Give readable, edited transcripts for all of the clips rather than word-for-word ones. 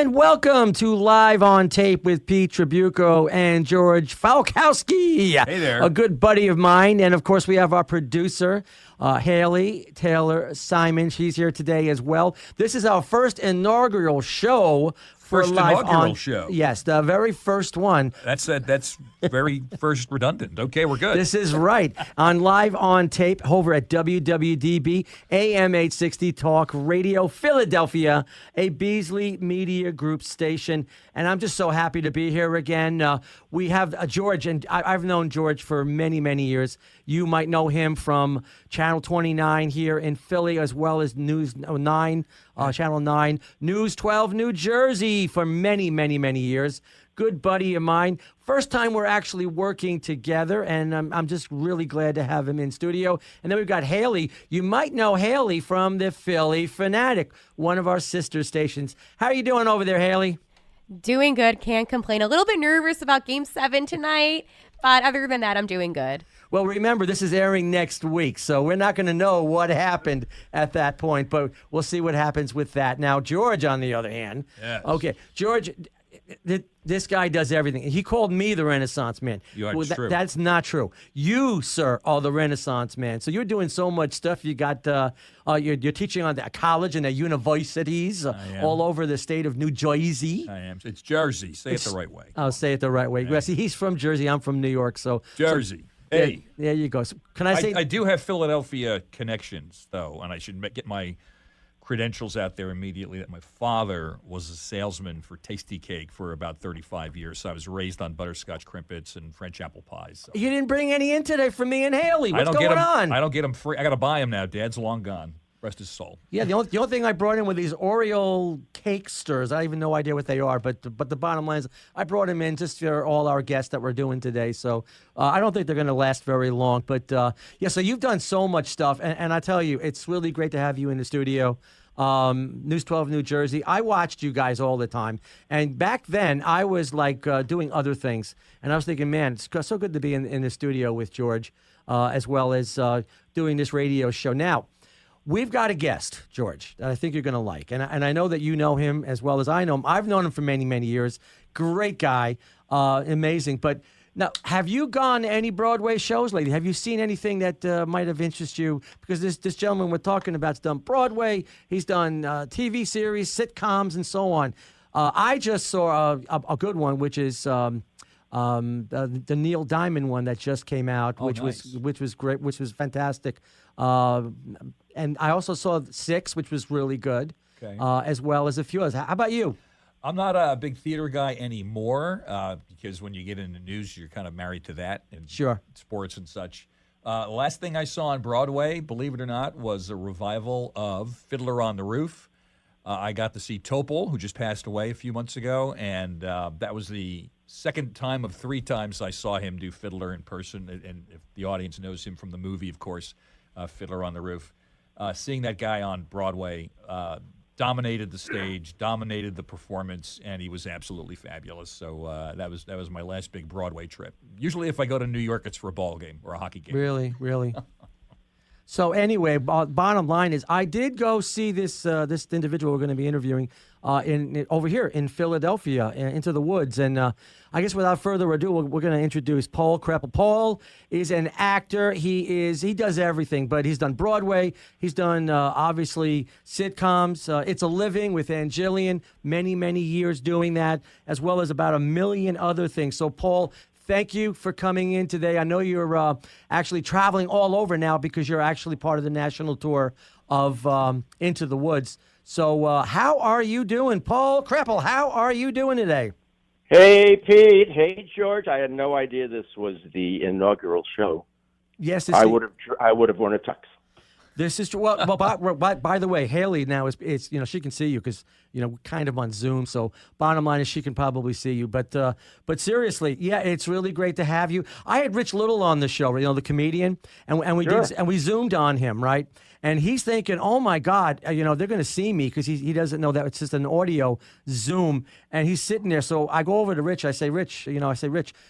And welcome to Live on Tape with Pete Tribuco and George Falkowski. Hey there. A good buddy of mine. And, of course, we have our producer, Haley Taylor Simon. She's here today as well. This is our first inaugural show. First Live inaugural on, show. Yes, the very first one. That's very first redundant. Okay, we're good. This is right. On Live on Tape over at WWDB, AM 860 Talk Radio, Philadelphia, a Beasley Media Group station. And I'm just so happy to be here again. We have George, and I've known George for many, many years. You might know him from Channel 29 here in Philly, as well as News 9, Channel 9, News 12, New Jersey for many, many, many years. Good buddy of mine. First time we're actually working together, and I'm just really glad to have him in studio. And then we've got Haley. You might know Haley from the Philly Fanatic, one of our sister stations. How are you doing over there, Haley? Doing good. Can't complain. A little bit nervous about Game 7 tonight, but other than that, I'm doing good. Well, remember, this is airing next week, so we're not going to know what happened at that point, but we'll see what happens with that. Now, George, on the other hand. Yes. Okay, George, this guy does everything. He called me the Renaissance man. True. That's not true. You, sir, are the Renaissance man. So you're doing so much stuff. You got you're teaching on the college and the universities all over the state of New Jersey. I am. It's Jersey. Say it the right way. I'll say it the right way. Well, see, he's from Jersey. I'm from New York. So Jersey. Hey, there you go. So can I say? I do have Philadelphia connections, though, and I should get my credentials out there immediately. That my father was a salesman for Tasty Cake for about 35 years. So I was raised on butterscotch crimpets and French apple pies. So. You didn't bring any in today for me and Haley. What's going going on? I don't get them free. I got to buy them now. Dad's long gone. Rest his soul. Yeah, the only thing I brought in were these Oreo cake stirs. I have no idea what they are, but the bottom line is I brought them in just for all our guests that we're doing today. So I don't think they're going to last very long. But, so you've done so much stuff. And I tell you, it's really great to have you in the studio. News 12 New Jersey. I watched you guys all the time. And back then, I was like doing other things. And I was thinking, man, it's so good to be in the studio with George, as well as doing this radio show. Now, we've got a guest, George, that I think you're going to like. And I know that you know him as well as I know him. I've known him for many, many years. Great guy. Amazing. But now, have you gone to any Broadway shows lately? Have you seen anything that might have interested you? Because this gentleman we're talking about has done Broadway. He's done TV series, sitcoms, and so on. I just saw a good one, which is the Neil Diamond one that just came out, which was great, which was fantastic. And I also saw 6, which was really good, as well as a few others. How about you? I'm not a big theater guy anymore because when you get into news, you're kind of married to that and sports and such. Last thing I saw on Broadway, believe it or not, was a revival of Fiddler on the Roof. I got to see Topol, who just passed away a few months ago, and that was the second time of 3 times I saw him do Fiddler in person. And if the audience knows him from the movie, of course, Fiddler on the Roof. Seeing that guy on Broadway dominated the stage, dominated the performance, and he was absolutely fabulous. So that was my last big Broadway trip. Usually if I go to New York, it's for a ball game or a hockey game. Really? So anyway, bottom line is I did go see this individual we're going to be interviewing over here in Philadelphia, Into the Woods. And I guess without further ado, we're going to introduce Paul Kreppel. Paul is an actor. He does everything, but he's done Broadway. He's done, obviously, sitcoms. It's a Living with Ann Gillian, many, many years doing that, as well as about 1 million other things. So, Paul, thank you for coming in today. I know you're actually traveling all over now because you're actually part of the national tour of Into the Woods. So how are you doing? Paul Kreppel, how are you doing today? Hey, Pete. Hey, George. I had no idea this was the inaugural show. Yes, I would have worn a tux. This is true. Well, by the way, Haley now is she can see you because we're kind of on Zoom. So bottom line is she can probably see you. But seriously, yeah, it's really great to have you. I had Rich Little on the show, the comedian, and we zoomed on him, right? And he's thinking, oh my God, they're going to see me because he doesn't know that it's just an audio Zoom. And he's sitting there. So I go over to Rich. I say, Rich,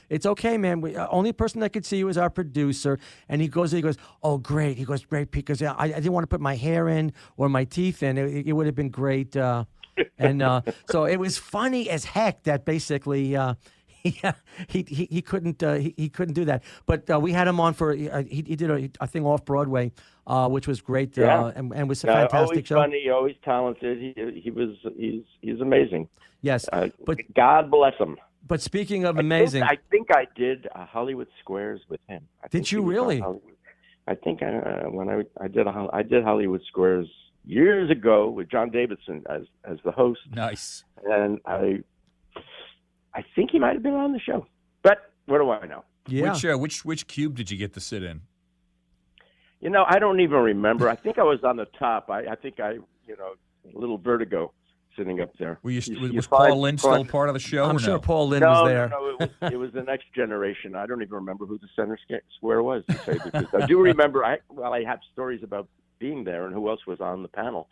it's okay, man. Only person that could see you is our producer. And he goes, oh, great. He goes, great, because I didn't want to put my hair in or my teeth in. It would have been great. And And so it was funny as heck that basically he couldn't do that. But we had him on for he did a thing off Broadway, which was great. And was a fantastic always show. Funny, always talented. He's amazing. Yes, but God bless him. But speaking of amazing, I think I did Hollywood Squares with him. Did you really? I think when I did Hollywood Squares years ago with John Davidson as the host. Nice. And I think he might have been on the show, but what do I know? Yeah. Which cube did you get to sit in? I don't even remember. I think I was on the top. I think a little vertigo sitting up there. Was Paul Lynde still part of the show? I'm sure Paul Lynde was there. No, it was the next generation. I don't even remember who the center square was, to say the truth. I do remember, I have stories about being there and who else was on the panel,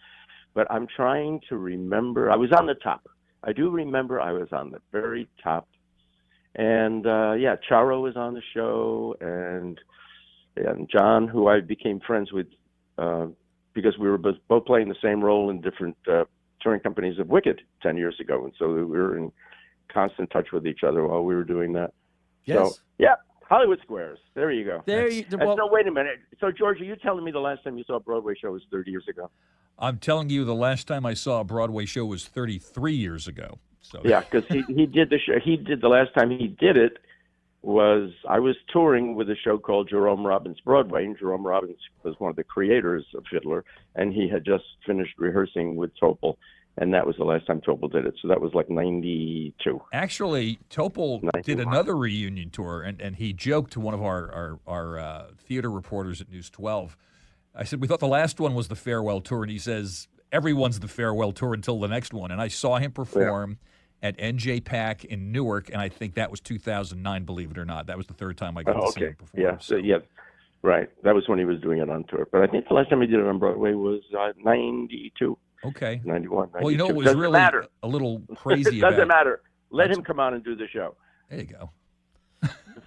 but I'm trying to remember. I was on the top. I do remember I was on the very top. And, Charo was on the show, and John, who I became friends with because we were both playing the same role in different touring companies of Wicked 10 years ago. And so we were in constant touch with each other while we were doing that. Yes. So, Hollywood Squares. There you go. So wait a minute. So, George, are you telling me the last time you saw a Broadway show was 30 years ago? I'm telling you, the last time I saw a Broadway show was 33 years ago. So yeah, because he did the show. He did the last time he did it was I was touring with a show called Jerome Robbins Broadway, and Jerome Robbins was one of the creators of Fiddler, and he had just finished rehearsing with Topol, and that was the last time Topol did it. So that was like 92. Actually, Topol did another reunion tour, and he joked to one of our theater reporters at News 12. I said, we thought the last one was the farewell tour, and he says, everyone's the farewell tour until the next one. And I saw him perform at NJ Pack in Newark, and I think that was 2009, believe it or not. That was the third time I got to see him perform. Yeah, right. That was when he was doing it on tour. But I think the last time he did it on Broadway was 92. Okay. 91, 92. Well, it was Doesn't really matter. a little crazy It doesn't about matter. Let him come on and do the show. There you go.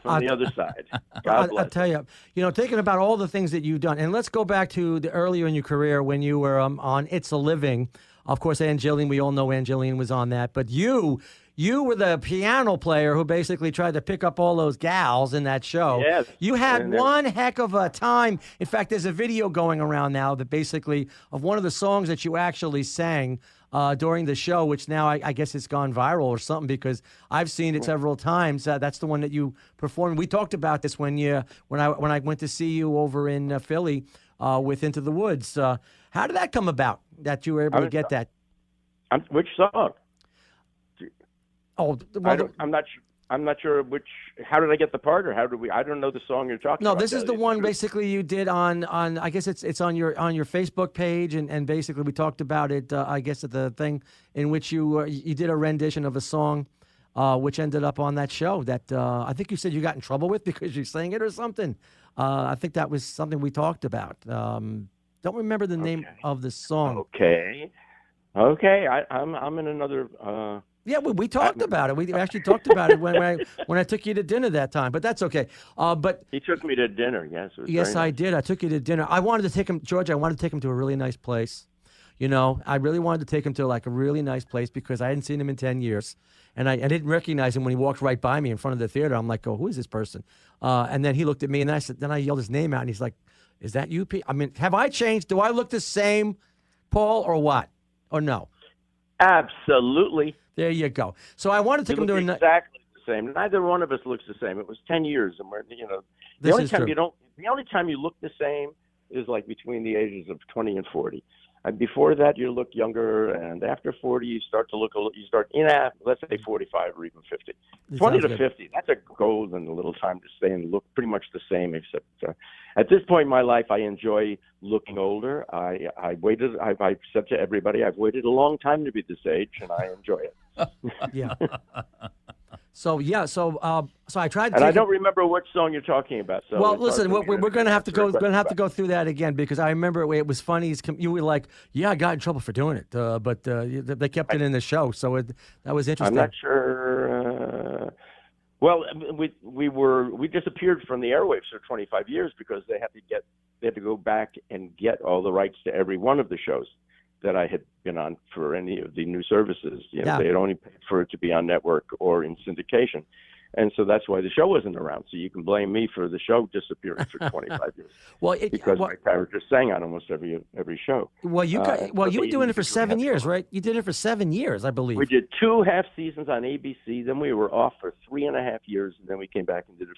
From the other side. God bless. I'll tell you, thinking about all the things that you've done, and let's go back to the earlier in your career when you were on It's a Living. Of course, Angeline, we all know Angeline was on that, but you were the piano player who basically tried to pick up all those gals in that show. Yes. You had one heck of a time. In fact, there's a video going around now that basically of one of the songs that you actually sang during the show, which now I guess it's gone viral or something because I've seen it several times. That's the one that you performed. We talked about this when I went to see you over in Philly with Into the Woods. How did that come about that you were able to get that? Which song? Oh, well, I'm not sure which. How did I get the part, or how did we? I don't know the song you're talking about. No, this is the one basically you did on. I guess it's on your Facebook page, and basically we talked about it. I guess at the thing in which you did a rendition of a song, which ended up on that show. That I think you said you got in trouble with because you sang it or something. I think that was something we talked about. Don't remember the name of the song. Okay. I'm in another. Yeah, we talked about it. We actually talked about it when I took you to dinner that time. But that's okay. But he took me to dinner. Yes. Yes, I did. I took you to dinner. I wanted to take him, George. I wanted to take him to a really nice place. I really wanted to take him to like a really nice place because I hadn't seen him in 10 years, and I didn't recognize him when he walked right by me in front of the theater. I'm like, oh, who is this person? And then he looked at me, and then I yelled his name out, and he's like, is that you, Pete? I mean, have I changed? Do I look the same, Paul, or what? Or no? Absolutely. There you go. So I wanted to come to exactly the same. Neither one of us looks the same. It was 10 years, and the only time you look the same is like between the ages of 20 and 40. And before that, you look younger, and after 40, you start to look. You start let's say 45 or even 50. 20 to 50. That's a golden little time to stay and look pretty much the same. Except at this point in my life, I enjoy looking older. I waited. I've said to everybody, I've waited a long time to be this age, and I enjoy it. Yeah. So I tried. And I don't remember which song you're talking about. So well, listen, we're going to have to go through that again because I remember it was funny. You were like, "Yeah, I got in trouble for doing it," but they kept it in the show, so that was interesting. I'm not sure. Well, we disappeared from the airwaves for 25 years because they had to go back and get all the rights to every one of the shows that I had been on for any of the new services. You know, Yeah. they had only paid for it to be on network or in syndication. And so that's why the show wasn't around. So you can blame me for the show disappearing for 25 years. Well, Because my character sang on almost every show. well, you were doing it for individually 7 had years, to- right? You did it for 7 years, I believe. We did 2 half seasons on ABC. Then we were off for 3.5 years, and then we came back and did it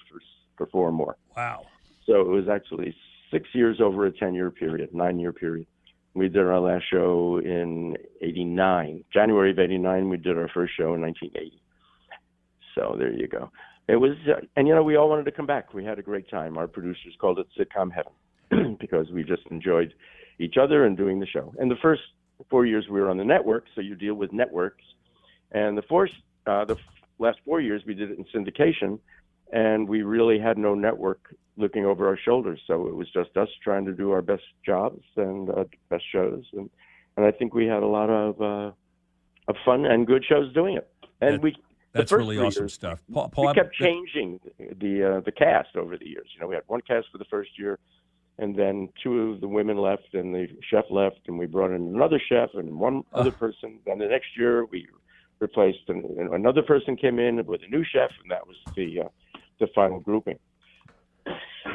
for 4 more. Wow. So it was actually 6 years over a 10-year period, 9-year period. We did our last show in '89, January of '89. We did our first show in 1980. So there you go. It was, and we all wanted to come back. We had a great time. Our producers called it sitcom heaven because we just enjoyed each other and doing the show. And the first 4 years we were on the network, so you deal with networks. And the last 4 years we did it in syndication, and we really had no network looking over our shoulders. So it was just us trying to do our best jobs and best shows. And I think we had a lot of fun and good shows doing it. And That's really awesome stuff. Paul, we kept changing the cast over the years. We had one cast for the first year, and then 2 of the women left, and the chef left, and we brought in another chef and one other person. Then the next year, we replaced, and another person came in with a new chef, and that was the final grouping.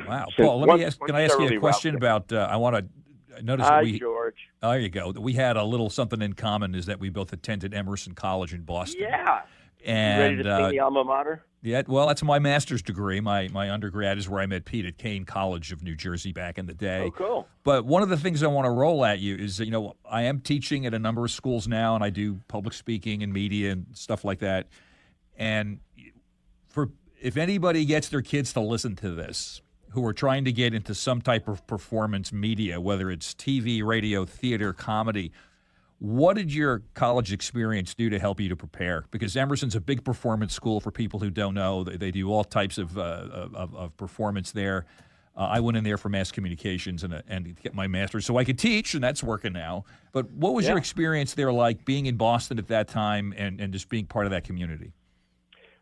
Wow, Paul. Can I ask you a question about? I want to notice that Hi, George. There you go. We had a little something in common, is that we both attended Emerson College in Boston. Yeah. And ready to sing the alma mater? Yeah, well, that's my master's degree. My undergrad is where I met Pete at Kane College of New Jersey back in the day. Oh, cool. But one of the things I want to roll at you is, I am teaching at a number of schools now, and I do public speaking and media and stuff like that. And if anybody gets their kids to listen to this, who are trying to get into some type of performance media, whether it's TV, radio, theater, comedy, what did your college experience do to help you to prepare? Because Emerson's a big performance school for people who don't know. They do all types of performance there. I went in there for mass communications and get my master's so I could teach, and that's working now. But what was your experience there like, being in Boston at that time and just being part of that community?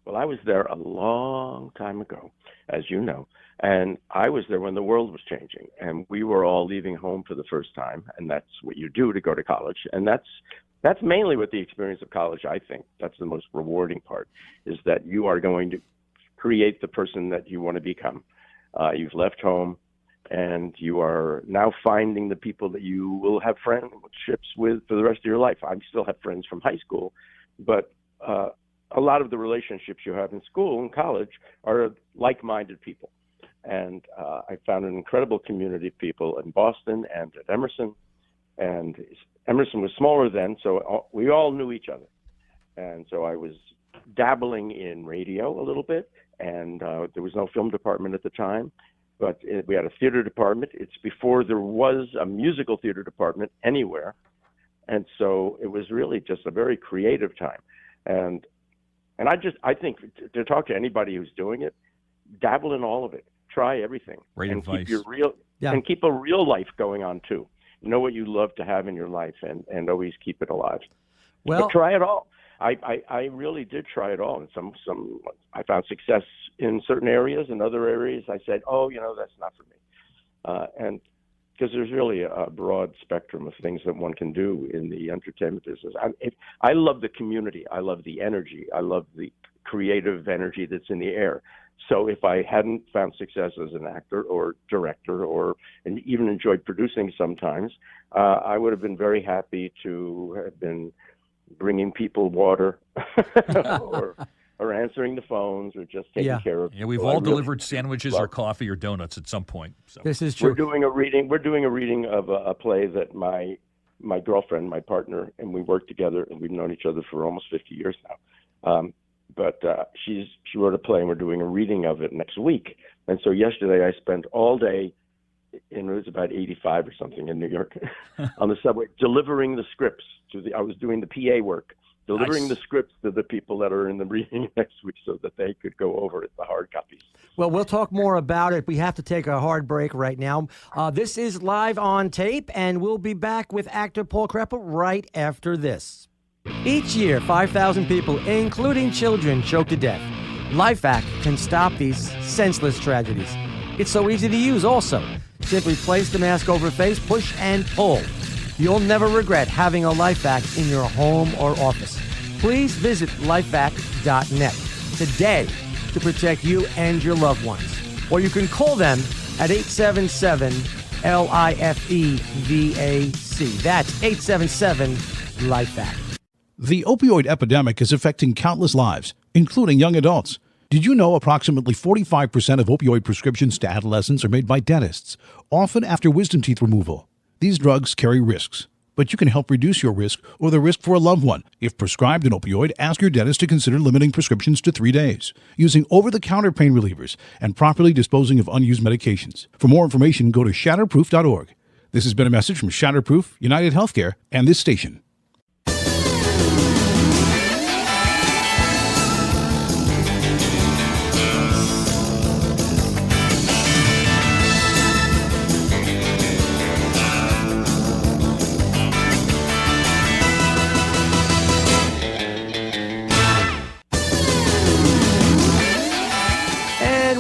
Well, I was there a long time ago, as you know, and I was there when the world was changing, and we were all leaving home for the first time, and that's what you do to go to college, and that's mainly what the experience of college, I think. That's the most rewarding part, is that you are going to create the person that you want to become. You've left home, and you are now finding the people that you will have friendships with for the rest of your life. I still have friends from high school, but a lot of the relationships you have in school and college are like-minded people. And I found an incredible community of people in Boston and at Emerson. And Emerson was smaller then, so we all knew each other. And so I was dabbling in radio a little bit, and there was no film department at the time, but we had a theater department. It's before there was a musical theater department anywhere. And so it was really just a very creative time. And I think to talk to anybody who's doing it, dabble in all of it. Try everything. Great and advice. And keep a real life going on too. Know what you love to have in your life and always keep it alive. Well, but try it all. I really did try it all. And some I found success in certain areas, and other areas I said, that's not for me. And because there's really a broad spectrum of things that one can do in the entertainment business. I love the community. I love the energy. I love the creative energy that's in the air. So if I hadn't found success as an actor or director and even enjoyed producing sometimes, I would have been very happy to have been bringing people water or answering the phones or just taking care of people. Yeah, we've all delivered sandwiches or coffee or donuts at some point. So. This is true. We're doing a reading of a play that my girlfriend, my partner, and we work together, and we've known each other for almost 50 years now. But she wrote a play, and we're doing a reading of it next week. And so yesterday I spent all day, and it was about 85 or something in New York, on the subway, delivering the scripts. I was doing the PA work, delivering the scripts to the people that are in the reading next week so that they could go over it, the hard copies. Well, we'll talk more about it. We have to take a hard break right now. This is Live on Tape, and we'll be back with actor Paul Kreppel right after this. Each year, 5,000 people, including children, choke to death. LifeAct can stop these senseless tragedies. It's so easy to use also. Simply place the mask over face, push and pull. You'll never regret having a LifeVac in your home or office. Please visit lifevac.net today to protect you and your loved ones. Or you can call them at 877-LIFEVAC. That's 877-LIFEVAC. The opioid epidemic is affecting countless lives, including young adults. Did you know approximately 45% of opioid prescriptions to adolescents are made by dentists, often after wisdom teeth removal? These drugs carry risks, but you can help reduce your risk or the risk for a loved one. If prescribed an opioid, ask your dentist to consider limiting prescriptions to 3 days, using over-the-counter pain relievers, and properly disposing of unused medications. For more information, go to shatterproof.org. This has been a message from Shatterproof, United Healthcare, and this station.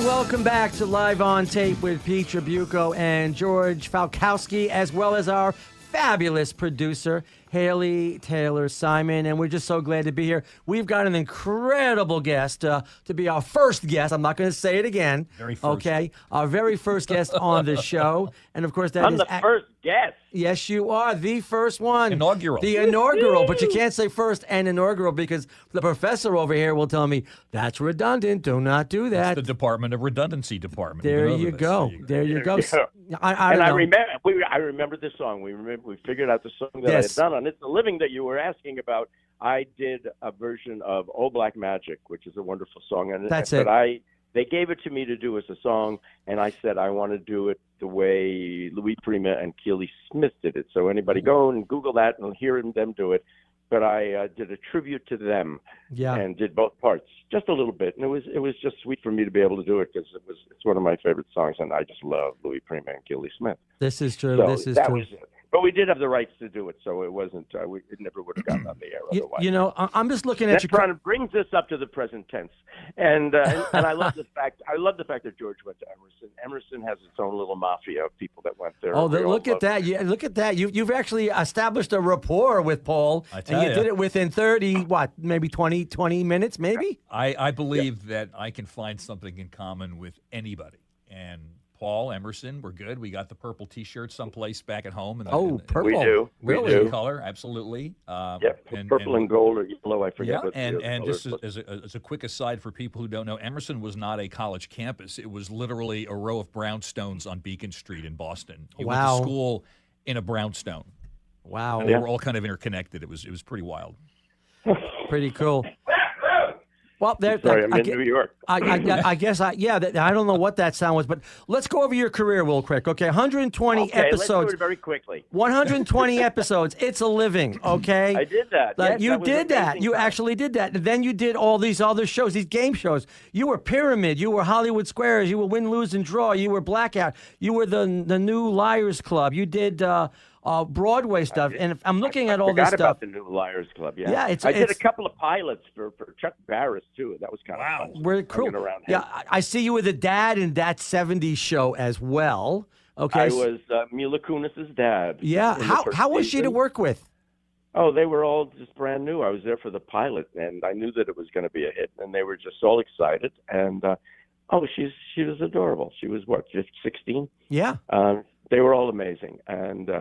Welcome back to Live on Tape with Pete Tribuco and George Falkowski, as well as our fabulous producer, Haley Taylor Simon, and we're just so glad to be here. We've got an incredible guest to be our first guest. I'm not going to say it again. Very first. Okay, our very first guest on the show, and of course I'm the first guest. Yes, you are the first one. Inaugural. The inaugural, but you can't say first and inaugural because the professor over here will tell me that's redundant. Do not do that. It's the Department of Redundancy Department. There you go. There you go. I remember this song. We figured out the song that I had done on It's a Living that you were asking about. I did a version of "Oh Black Magic," which is a wonderful song, and they gave it to me to do as a song, and I said I want to do it the way Louis Prima and Keely Smith did it. So anybody go and Google that and hear them do it. But I did a tribute to them, and did both parts just a little bit, and it was just sweet for me to be able to do it because it's one of my favorite songs, and I just love Louis Prima and Keely Smith. This is true. So this is that true. Was it. But we did have the rights to do it, so it wasn't. It never would have gotten on the air otherwise. You know, I'm just looking at your. That brings us up to the present tense, and I love the fact. I love the fact that George went to Emerson. Emerson has its own little mafia of people that went there. Oh, look at that! Look at that! You've actually established a rapport with Paul, and you did it within 30, maybe 20 minutes, maybe. I believe that I can find something in common with anybody, and Paul, Emerson, we're good. We got the purple T-shirt someplace back at home. Purple. We do. Really? We do. Color, absolutely. Purple and gold or yellow, I forget. Yeah, and just as a quick aside for people who don't know, Emerson was not a college campus. It was literally a row of brownstones on Beacon Street in Boston. You went to school in a brownstone. Wow. And they were all kind of interconnected. It was pretty wild. Pretty cool. Well, Sorry, I'm in New York. I guess I don't know what that sound was, but let's go over your career real quick, okay? 120 episodes. Let's do it very quickly. 120 episodes. It's a living, okay? I did that. You did that. You actually did that. And then you did all these other shows, these game shows. You were Pyramid. You were Hollywood Squares. You were Win, Lose, and Draw. You were Blackout. You were the New Liars Club. You did Broadway stuff, and if I'm looking at all this stuff. I forgot about the New Liars Club. Yeah, I did a couple of pilots for Chuck Barris too. That was kind of fun. We're cool. Yeah, I see you with a dad in that '70s show as well. Okay, I was Mila Kunis's dad. Yeah, how was she to work with? Oh, they were all just brand new. I was there for the pilot, and I knew that it was going to be a hit, and they were just all excited. And she was adorable. She was just 16? Yeah. They were all amazing. And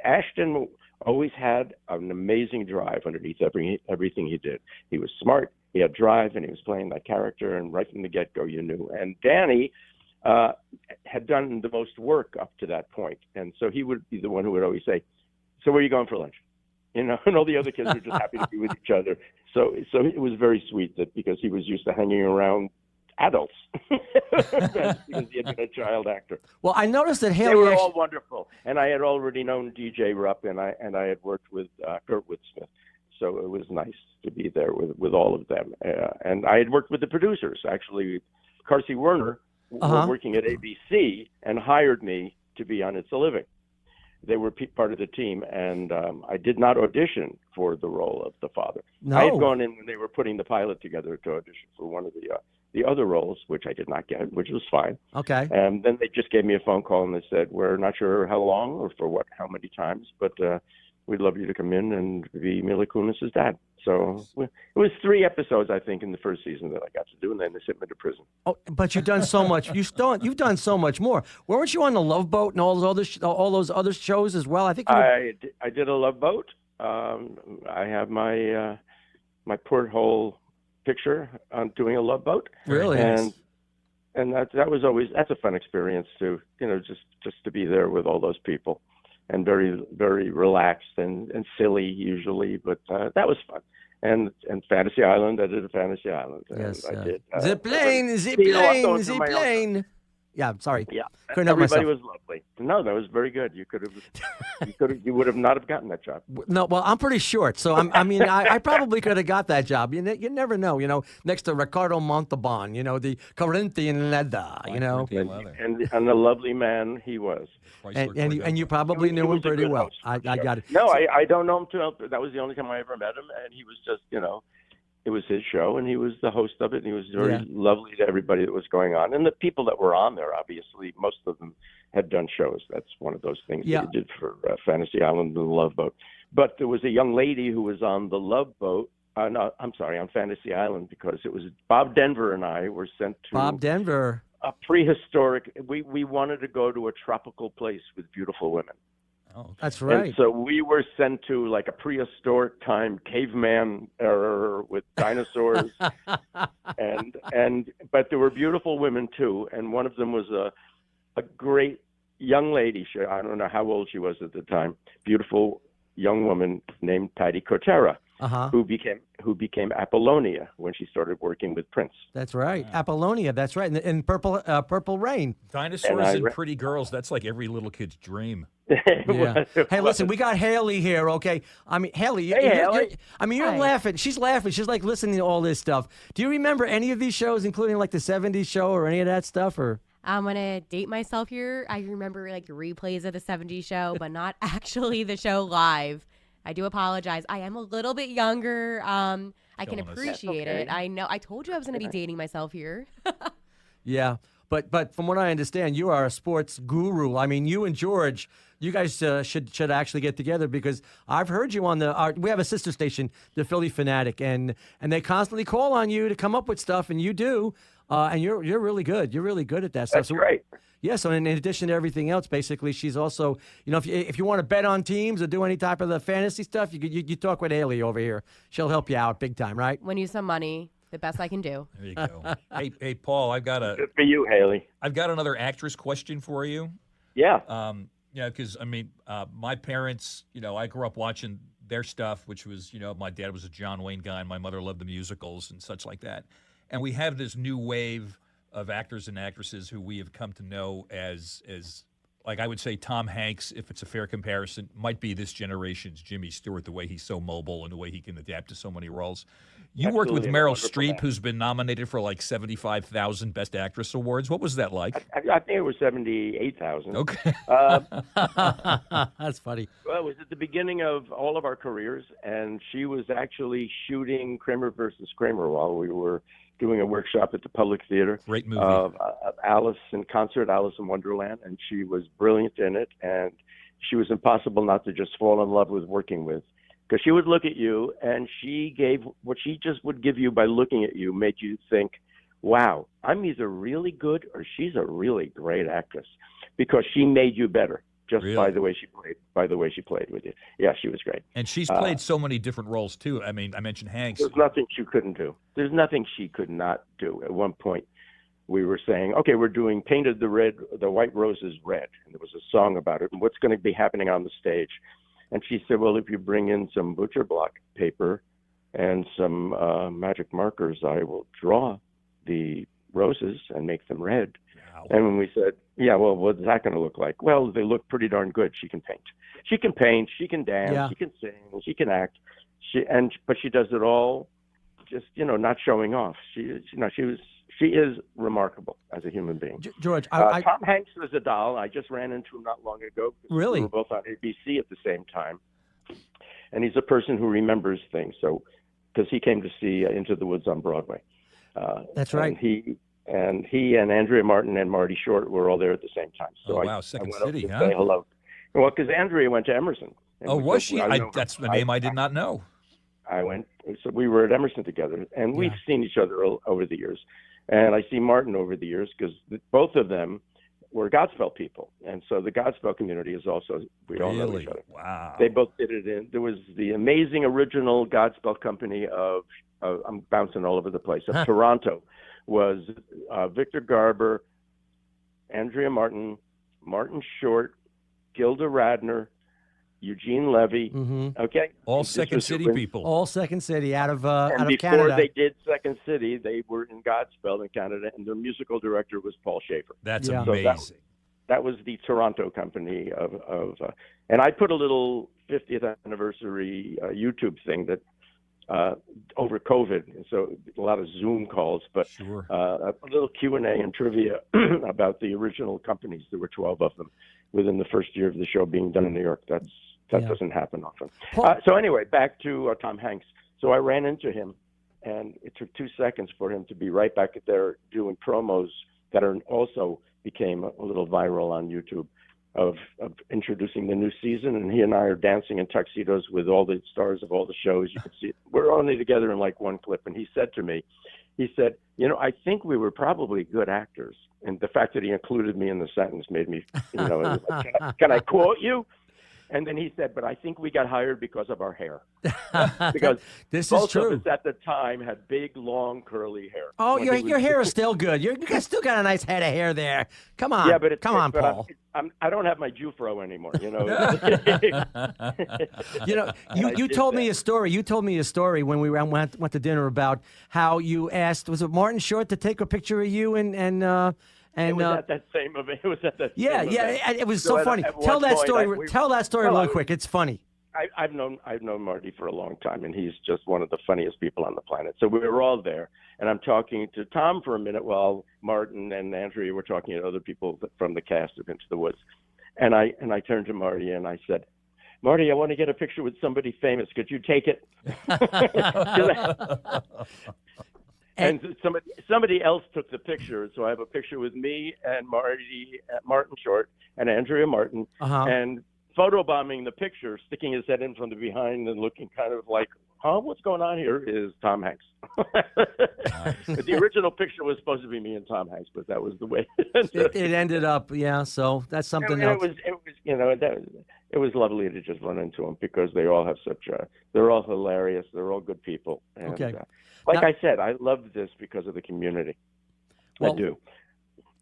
Ashton always had an amazing drive underneath everything he did. He was smart, he had drive, and he was playing that character, and right from the get-go you knew. And Danny had done the most work up to that point. And so he would be the one who would always say, "So where are you going for lunch?" And all the other kids were just happy to be with each other. So it was very sweet that because he was used to hanging around adults because he had been a child actor. Well, I noticed that Haley. They were all wonderful, and I had already known DJ Rupp, and I had worked with Kurtwood Smith, so it was nice to be there with all of them. And I had worked with the producers actually. Carsey Werner was working at ABC and hired me to be on It's a Living. They were part of the team, and I did not audition for the role of the father. No. I had gone in when they were putting the pilot together to audition for one of the other roles, which I did not get, which was fine. Okay. And then they just gave me a phone call and they said, "We're not sure how long or for how many times, but we'd love you to come in and be Mila Kunis's dad. So it was 3 episodes, I think, in the first season that I got to do, and then they sent me to prison. Oh, but you've done so much. You've done so much more. Weren't you on the Love Boat and all those other shows as well? I think I did a Love Boat. I have my my porthole picture on doing a Love Boat. Really? And that's a fun experience too. Just to be there with all those people, and very, very relaxed and silly usually, but that was fun. And Fantasy Island, I did a Fantasy Island. Yes, I did. Zip plane. Yeah, I'm sorry. Yeah, Couldn't help everybody myself. was lovely. No, that was very good. You would have not have gotten that job. No, well, I'm pretty short, so I probably could have got that job. You never know, next to Ricardo Montalban, the Corinthian leather, And the lovely man he was. And you probably knew him pretty well. I got it. No, I don't know him too. That was the only time I ever met him, and he was just, it was his show, and he was the host of it, and he was very lovely to everybody that was going on. And the people that were on there, obviously, most of them had done shows. That's one of those things that he did for Fantasy Island and the Love Boat. But there was a young lady who was on the Love Boat. No, I'm sorry, on Fantasy Island, because it was Bob Denver and I were sent to Bob Denver. A prehistoric. We wanted to go to a tropical place with beautiful women. Oh, okay. That's right. And so we were sent to like a prehistoric time caveman era with dinosaurs, but there were beautiful women too, and one of them was a great young lady. I don't know how old she was at the time. Beautiful young woman named Patty Cotera, who became Apollonia when she started working with Prince. That's right, Apollonia. That's right, in Purple Rain. Dinosaurs and pretty girls. That's like every little kid's dream. Yeah. Hey, listen, we got Haley here, okay? I mean, Haley, you're laughing. She's laughing. She's like listening to all this stuff. Do you remember any of these shows, including like the 70s show or any of that stuff? Or I'm going to date myself here. I remember like replays of the 70s show, but not actually the show live. I do apologize. I am a little bit younger. I can appreciate it. I know. I told you I was going to be dating myself here. Yeah. But from what I understand, you are a sports guru. I mean, you and George, you guys should actually get together, because I've heard you on we have a sister station, the Philly Fanatic, and they constantly call on you to come up with stuff, and you do, and you're really good. You're really good at that stuff. That's great. Yeah, so in addition to everything else, basically, she's also, if you want to bet on teams or do any type of the fantasy stuff, you talk with Haley over here. She'll help you out big time, right? Win you some money. The best I can do. There you go. Hey, Paul, Good for you, Haley. I've got another actress question for you. Yeah. Because my parents, I grew up watching their stuff, which was, my dad was a John Wayne guy, and my mother loved the musicals and such like that. And we have this new wave of actors and actresses who we have come to know as like I would say Tom Hanks, if it's a fair comparison, might be this generation's Jimmy Stewart, the way he's so mobile and the way he can adapt to so many roles. You worked with Meryl Streep, who's been nominated for like 75,000 Best Actress awards. What was that like? I think it was 78,000. Okay. That's funny. Well, it was at the beginning of all of our careers, and she was actually shooting Kramer versus Kramer while we were doing a workshop at the Public Theater. Great movie. Of Alice in Concert, Alice in Wonderland, and she was brilliant in it, and she was impossible not to just fall in love with working with. Because she would look at you, and she gave what she just would give you by looking at you, made you think, wow, I'm either really good or she's a really great actress, because she made you better just by the way she played with you. Yeah, she was great. And she's played so many different roles too. I mean, I mentioned Hanks. There's nothing she couldn't do. There's nothing she could not do. At one point, we were saying, okay, we're doing Painted the White Roses Red, and there was a song about it, and what's going to be happening on the stage. And she said, well, if you bring in some butcher block paper and some magic markers, I will draw the roses and make them red. Wow. And when we said, yeah, well, what's that going to look like? Well, they look pretty darn good. She can paint. She can paint. She can dance. She can sing. She can act. But she does it all just, not showing off. She is remarkable as a human being. George, Tom Hanks was a doll. I just ran into him not long ago. Really? We were both on ABC at the same time. And he's a person who remembers things. So, because he came to see Into the Woods on Broadway. That's right. And he and Andrea Martin and Marty Short were all there at the same time. So wow, Second I went City, up to say hello. Well, because Andrea went to Emerson. And Oh, was she? I know her. That's the name I did not know. I went, so we were at Emerson together, and we've seen each other over the years. And I see Martin over the years because both of them were Godspell people. And so the Godspell community is also, we all know each other. Wow. They both did it there was the amazing original Godspell company of I'm bouncing all over the place, of Toronto, was Victor Garber, Andrea Martin, Martin Short, Gilda Radner, Eugene Levy. Okay, All Second City people. All Second City out of and before Canada. they did Second City, they were in Godspell in Canada, and their musical director was Paul Schaefer. That's Yeah. amazing. So that was the Toronto company and I put a little 50th anniversary YouTube thing that over COVID, so a lot of Zoom calls, but Sure. a little Q&A and trivia about the original companies. There were 12 of them within the first year of the show being done in New York. That doesn't happen often. So anyway, back to Tom Hanks. So I ran into him, and it took 2 seconds for him to be right back there doing promos that also became a little viral on YouTube of introducing the new season. And he and I are dancing in tuxedos with all the stars of all the shows. You can see it. We're only together in like one clip. And he said to me, I think we were probably good actors. And the fact that he included me in the sentence made me, it was like, can I quote you? And then he said, but I think we got hired because of our hair. Because this both is true. of us at the time had big, long, curly hair. Oh, your hair is still good. You guys still got a nice head of hair there. Come on. Yeah, but come on, Paul. I don't have my Jufro anymore, You told me a story. You told me a story when we went to dinner about how you asked, was it Martin Short to take a picture of you and it was at that same event. It was at that. Yeah, same yeah. event. It was so funny. Tell that story. Tell that story real quick. It's funny. I've known Marty for a long time, and he's just one of the funniest people on the planet. So we were all there, and I'm talking to Tom for a minute while Martin and Andrea were talking to other people from the cast of Into the Woods, and I turned to Marty and I said, Marty, I want to get a picture with somebody famous. Could you take it? And somebody else took the picture, so I have a picture with me and Martin Short and Andrea Martin, and photobombing the picture, sticking his head in from the behind and looking kind of like, what's going on here, is Tom Hanks. Nice. The original picture was supposed to be me and Tom Hanks, but that was the way it ended up. Yeah, so that's something else. It was lovely to just run into them because they all have they're all hilarious. They're all good people. And, okay. I said, I love this because of the community. I do.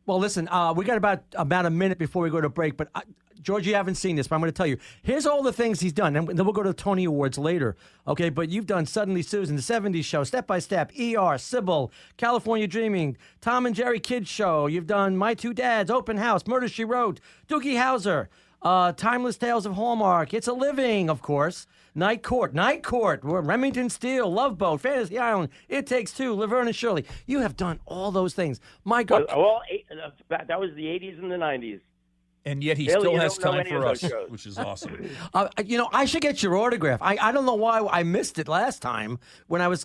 Well, listen, we got about a minute before we go to break, but George, you haven't seen this, but I'm going to tell you. Here's all the things he's done, and then we'll go to the Tony Awards later. Okay, but you've done Suddenly Susan, The 70s Show, Step by Step, ER, Sybil, California Dreaming, Tom and Jerry Kids Show. You've done My Two Dads, Open House, Murder, She Wrote, Doogie Howser, Timeless Tales of Hallmark, It's a Living, of course, Night Court, Remington Steele, Love Boat, Fantasy Island, It Takes Two, Laverne and Shirley. You have done all those things. My God. That was the 80s and the 90s. And yet he still has time for us, which is awesome. I should get your autograph. I don't know why I missed it last time when I was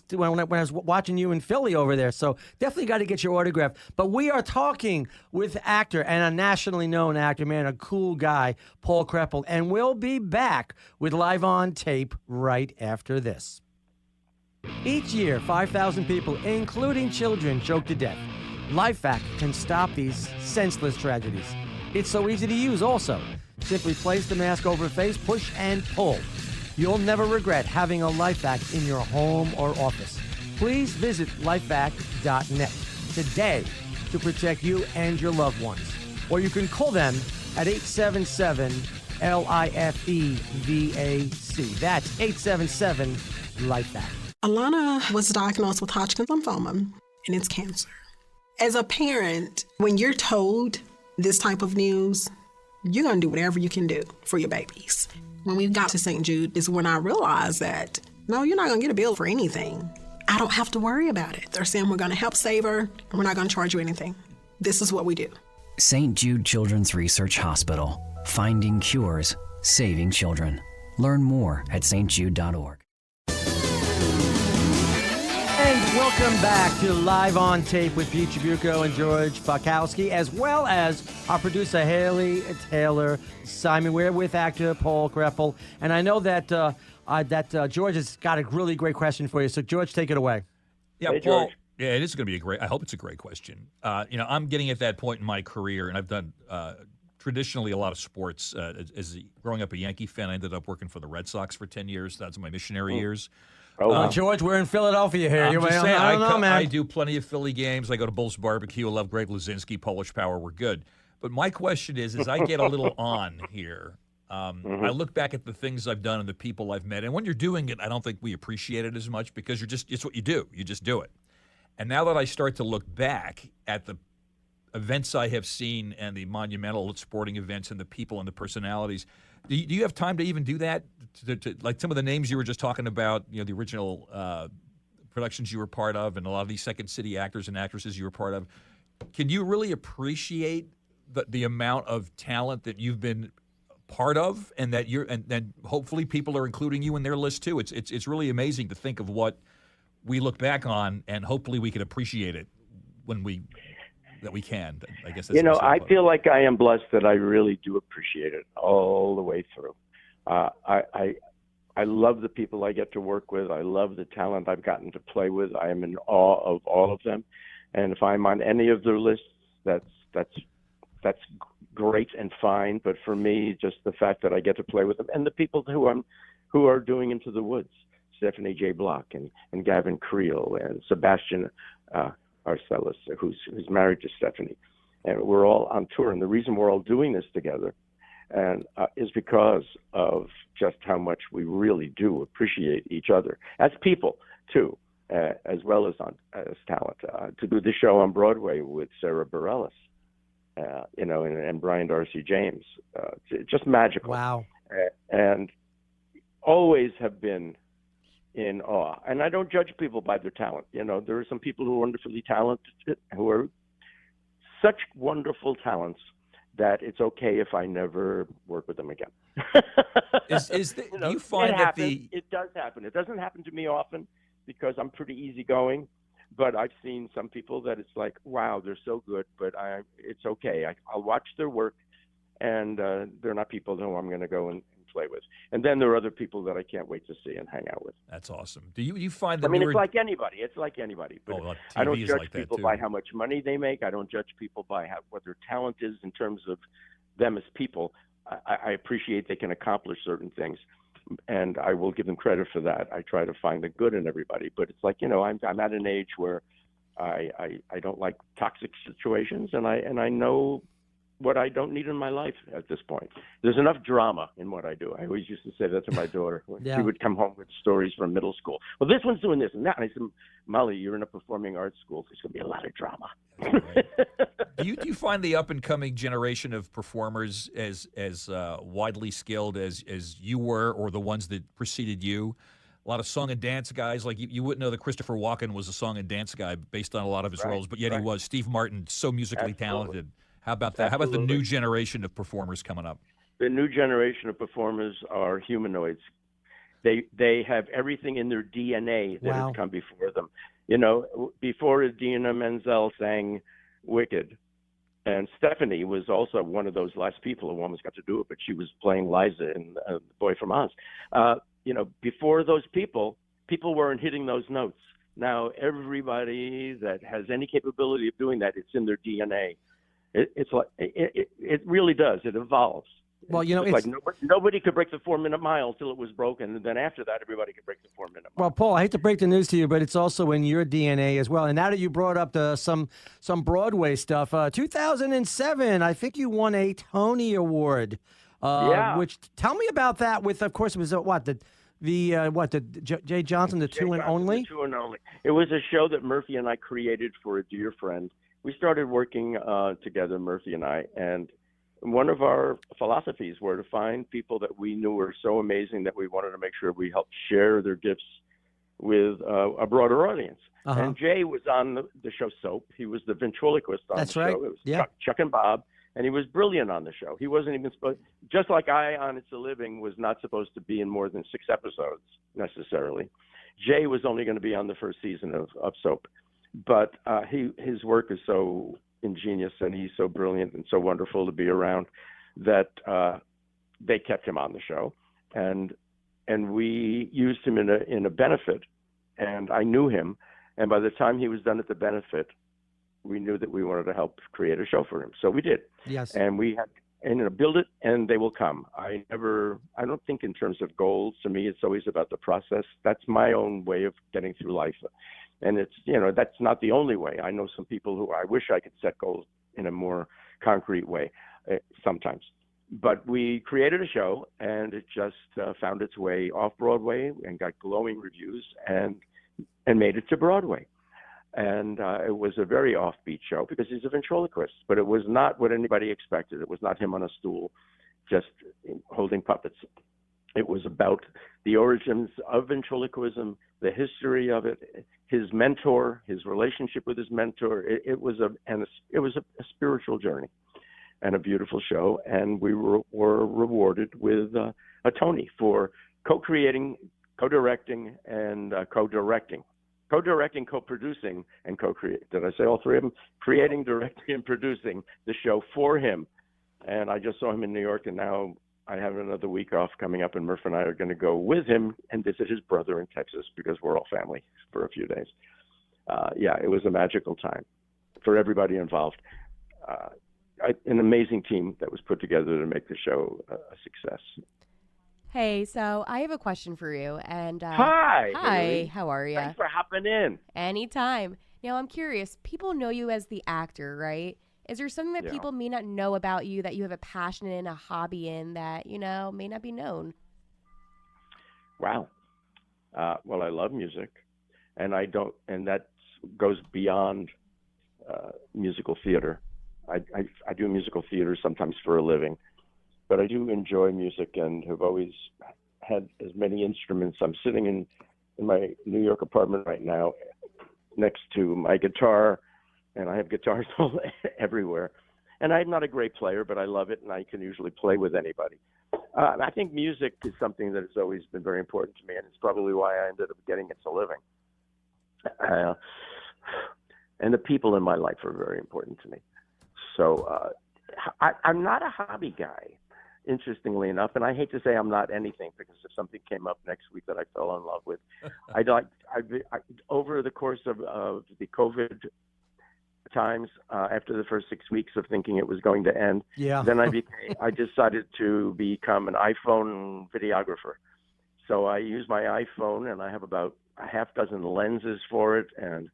watching you in Philly over there. So definitely got to get your autograph. But we are talking with actor and a nationally known actor, man, a cool guy, Paul Kreppel, and we'll be back with Live on Tape right after this. Each year, 5,000 people, including children, choke to death. LifeVac can stop these senseless tragedies. It's so easy to use also. Simply place the mask over your face, push and pull. You'll never regret having a LifeVac in your home or office. Please visit lifevac.net today to protect you and your loved ones. Or you can call them at 877-LIFEVAC. That's 877-LifeVac. Alana was diagnosed with Hodgkin's lymphoma, and it's cancer. As a parent, when you're told this type of news, you're going to do whatever you can do for your babies. When we got to St. Jude is when I realized that, no, you're not going to get a bill for anything. I don't have to worry about it. They're saying we're going to help save her, and we're not going to charge you anything. This is what we do. St. Jude Children's Research Hospital. Finding cures, saving children. Learn more at stjude.org. And Welcome back to Live on Tape with Pete Chabuco and George Fakowski, as well as our producer, Haley Taylor Simon. We're with actor Paul Kreppel. And I know that George has got a really great question for you. So, George, take it away. Yeah, Hey, Paul. George. Yeah, it is going to be a great. I hope it's a great question. I'm getting at that point in my career, and I've done traditionally a lot of sports. Growing up a Yankee fan, I ended up working for the Red Sox for 10 years. That's my missionary years. Oh, George, we're in Philadelphia here. I'm just saying, I don't know, man. I do plenty of Philly games. I go to Bull's Barbecue. I love Greg Luzinski, Polish Power. We're good. But my question is I get a little on here. I look back at the things I've done and the people I've met, and when you're doing it, I don't think we appreciate it as much because it's what you do. You just do it. And now that I start to look back at the events I have seen and the monumental sporting events and the people and the personalities, do you have time to even do that? To like some of the names you were just talking about, the original productions you were part of, and a lot of these Second City actors and actresses you were part of. Can you really appreciate the amount of talent that you've been part of, and that and hopefully people are including you in their list too? It's really amazing to think of what we look back on, and hopefully we can appreciate it when we can. I guess that's I feel like I am blessed that I really do appreciate it all the way through. I love the people I get to work with. I love the talent I've gotten to play with. I am in awe of all of them, and if I'm on any of their lists, that's great and fine. But for me, just the fact that I get to play with them and the people who are doing Into the Woods, Stephanie J. Block and Gavin Creel and Sebastian Arcelis, who's married to Stephanie, and we're all on tour. And the reason we're all doing this together is because of just how much we really do appreciate each other as people too, as well as as talent. To do the show on Broadway with Sarah Bareilles, and Brian Darcy James, just magical. Wow. And always have been in awe. And I don't judge people by their talent. There are some people who are wonderfully talented, who are such wonderful talents that it's okay if I never work with them again. Do you find that it does happen. It doesn't happen to me often because I'm pretty easygoing, but I've seen some people that it's like, wow, they're so good, but it's okay. I'll watch their work, and they're not people who I'm going to go and play with. And then there are other people that I can't wait to see and hang out with. That's awesome. Do you find that? It's like anybody. It's like anybody. But I don't judge people by how much money they make. I don't judge people by what their talent is in terms of them as people. I appreciate they can accomplish certain things, and I will give them credit for that. I try to find the good in everybody. But it's like, I'm at an age where I don't like toxic situations, and I know what I don't need in my life at this point. There's enough drama in what I do. I always used to say that to my daughter when she would come home with stories from middle school. Well, this one's doing this and that. And I said, Molly, you're in a performing arts school. There's going to be a lot of drama. Do you find the up-and-coming generation of performers as widely skilled as you were, or the ones that preceded you? A lot of song and dance guys. Like you wouldn't know that Christopher Walken was a song and dance guy based on a lot of his roles, but yet he was. Steve Martin, so musically talented. How about that? Absolutely. How about the new generation of performers coming up? The new generation of performers are humanoids. They have everything in their DNA that has come before them. Before Idina Menzel sang Wicked, and Stephanie was also one of those last people who almost got to do it, but she was playing Liza in The Boy from Oz. Before those people weren't hitting those notes. Now everybody that has any capability of doing that, it's in their DNA. It's like it really does. It evolves. Well, it's like nobody could break the 4-minute mile until it was broken, and then after that, everybody could break the 4-minute mile. Well, Paul, I hate to break the news to you, but it's also in your DNA as well. And now that you brought up some Broadway stuff, 2007, I think you won a Tony Award. Which tell me about that. With, of course, it was the Jay Johnson, the Two and Only. The Two and Only. It was a show that Murphy and I created for a dear friend. We started working together, Murphy and I, and one of our philosophies were to find people that we knew were so amazing that we wanted to make sure we helped share their gifts with a broader audience. And Jay was on the show Soap. He was the ventriloquist on the show. It was Chuck and Bob, and he was brilliant on the show. He wasn't even supposed, just like I on It's a Living was not supposed to be in more than 6 episodes necessarily. Jay was only going to be on the first season of Soap, but his work is so ingenious and he's so brilliant and so wonderful to be around that they kept him on the show, and we used him in a benefit, and I knew him, and by the time he was done at the benefit, we knew that we wanted to help create a show for him, so we did. Yes. And we had build it, and they will come. I don't think in terms of goals. To me, it's always about the process. That's my own way of getting through life, and it's that's not the only way. I know some people who I wish I could set goals in a more concrete way sometimes. But we created a show, and it just found its way off Broadway and got glowing reviews, and made it to Broadway. And it was a very offbeat show because he's a ventriloquist, but it was not what anybody expected. It was not him on a stool just holding puppets. It was about the origins of ventriloquism, the history of it, his mentor, his relationship with his mentor. It was a spiritual journey and a beautiful show. And we were rewarded with a Tony for co-creating, co-directing, and co-directing. Co-directing, co-producing, and co-creating. Did I say all three of them? Creating, directing, and producing the show for him. And I just saw him in New York, and now I have another week off coming up, and Murph and I are going to go with him and visit his brother in Texas because we're all family for a few days. It was a magical time for everybody involved. An amazing team that was put together to make the show a success. Hey, so I have a question for you. And Hi, Haley. How are you? Thanks for hopping in. Anytime. Now, I'm curious. People know you as the actor, right? Is there something that people may not know about you that you have a passion in, a hobby in that, may not be known? Wow. Well, I love music, and that goes beyond musical theater. I do musical theater sometimes for a living. But I do enjoy music and have always had as many instruments. I'm sitting in my New York apartment right now next to my guitar, and I have guitars all everywhere. And I'm not a great player, but I love it, and I can usually play with anybody. I think music is something that has always been very important to me, and it's probably why I ended up getting it for a living. And the people in my life are very important to me. So I'm not a hobby guy, interestingly enough, and I hate to say I'm not anything, because if something came up next week that I fell in love with, over the course of the COVID times, after the first 6 weeks of thinking it was going to end, then I decided to become an iPhone videographer. So I use my iPhone, and I have about a half dozen lenses for it, and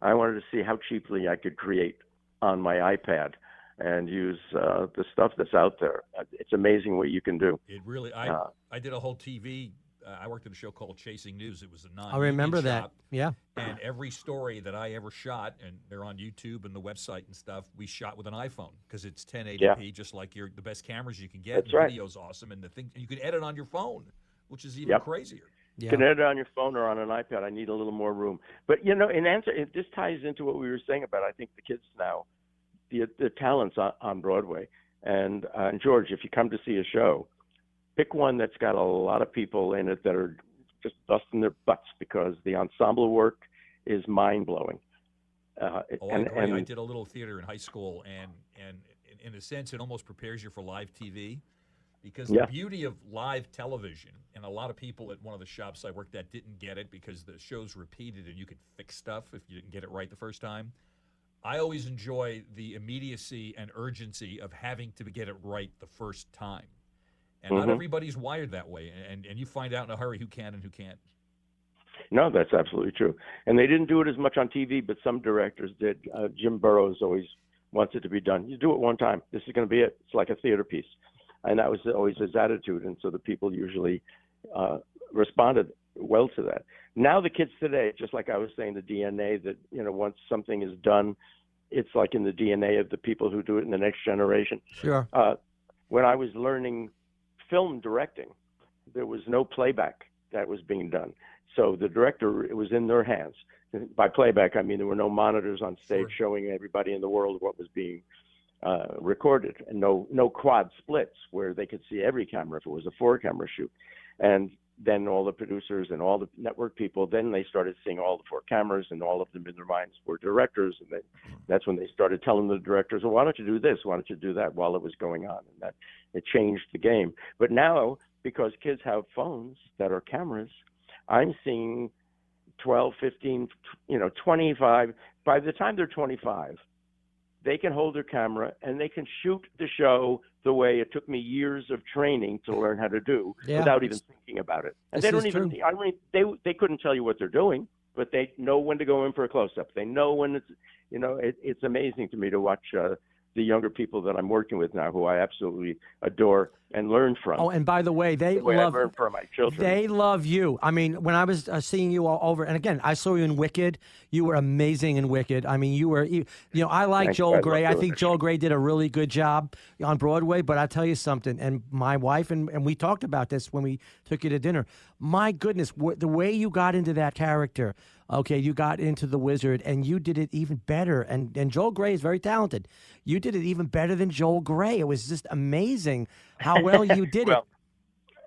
I wanted to see how cheaply I could create on my iPad and use the stuff that's out there. It's amazing what you can do. It really, I did a whole TV. I worked at a show called Chasing News. It was a non-union I remember that. shop. Yeah. And every story that I ever shot, and they're on YouTube and the website and stuff, we shot with an iPhone because it's 1080p, just like the best cameras you can get. That's and right. Video's awesome, and you can edit on your phone, which is even crazier. You can edit on your phone or on an iPad. I need a little more room. But this ties into what we were saying about, I think, the kids now. The talents on Broadway. And George, if you come to see a show, pick one that's got a lot of people in it that are just busting their butts, because the ensemble work is mind-blowing. I did a little theater in high school, and in a sense, it almost prepares you for live TV, because the beauty of live television, and a lot of people at one of the shops I worked at didn't get it because the show's repeated and you could fix stuff if you didn't get it right the first time. I always enjoy the immediacy and urgency of having to get it right the first time. And not everybody's wired that way. And you find out in a hurry who can and who can't. No, that's absolutely true. And they didn't do it as much on TV, but some directors did. Jim Burrows always wants it to be done. You do it one time. This is going to be it. It's like a theater piece. And that was always his attitude. And so the people usually responded well to that. Now the kids today, just like I was saying, the DNA that, once something is done, it's like in the DNA of the people who do it in the next generation. Sure. When I was learning film directing, there was no playback that was being done. So the director, it was in their hands. By playback, I mean there were no monitors on stage showing everybody in the world what was being recorded, and no quad splits where they could see every camera if it was a 4-camera shoot. And then all the producers and all the network people, then they started seeing all the 4 cameras, and all of them in their minds were directors. And that's when they started telling the directors, well, why don't you do this? Why don't you do that, while it was going on? And that it changed the game. But now, because kids have phones that are cameras, I'm seeing 12, 15, 25. By the time they're 25, they can hold their camera and they can shoot the show the way it took me years of training to learn how to do, without even thinking about it. And they don't even, they couldn't tell you what they're doing, but they know when to go in for a close-up. They know when it's amazing to me to watch the younger people that I'm working with now, who I absolutely adore and learn from. Oh, and by the way, I learn from my children. They love you. I mean, when I was seeing you all over, and again, I saw you in Wicked. You were amazing in Wicked. I mean, I like Thanks, Joel I Grey. love I think doing Joel Grey did a really good job on Broadway. But I'll tell you something, and my wife, and we talked about this when we took you to dinner. My goodness, the way you got into that character. Okay, you got into the Wizard, and you did it even better. And Joel Grey is very talented. You did it even better than Joel Grey. It was just amazing how well you did it.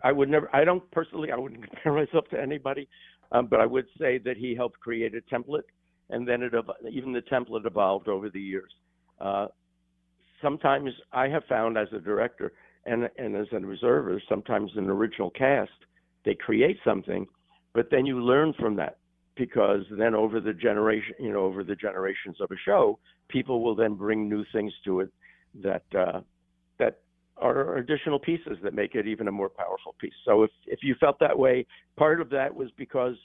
I would never. I don't personally. I wouldn't compare myself to anybody, but I would say that he helped create a template, and then even the template evolved over the years. Sometimes I have found, as a director and as an observer, sometimes an original cast, they create something, but then you learn from that. Because then over the generations of a show, people will then bring new things to it that are additional pieces that make it even a more powerful piece. So if you felt that way, part of that was because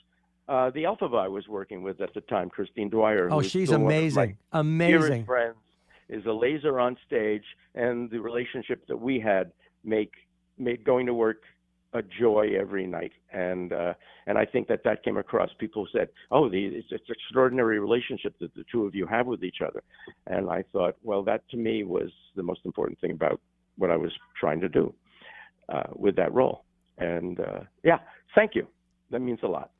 the Alphabet I was working with at the time, Christine Dwyer. Oh, she's amazing. Amazing. Friends, is a laser on stage, and the relationship that we had made going to work a joy every night, and I think that came across. People said, "Oh, it's an extraordinary relationship that the two of you have with each other," and I thought, well, that to me was the most important thing about what I was trying to do with that role. And thank you. That means a lot.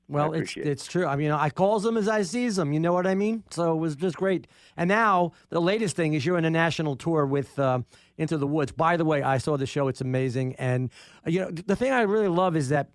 Well, it's true. I mean, I calls them as I sees them. You know what I mean? So it was just great. And now the latest thing is you're in a national tour with Into the Woods. By the way, I saw the show. It's amazing. And the thing I really love is that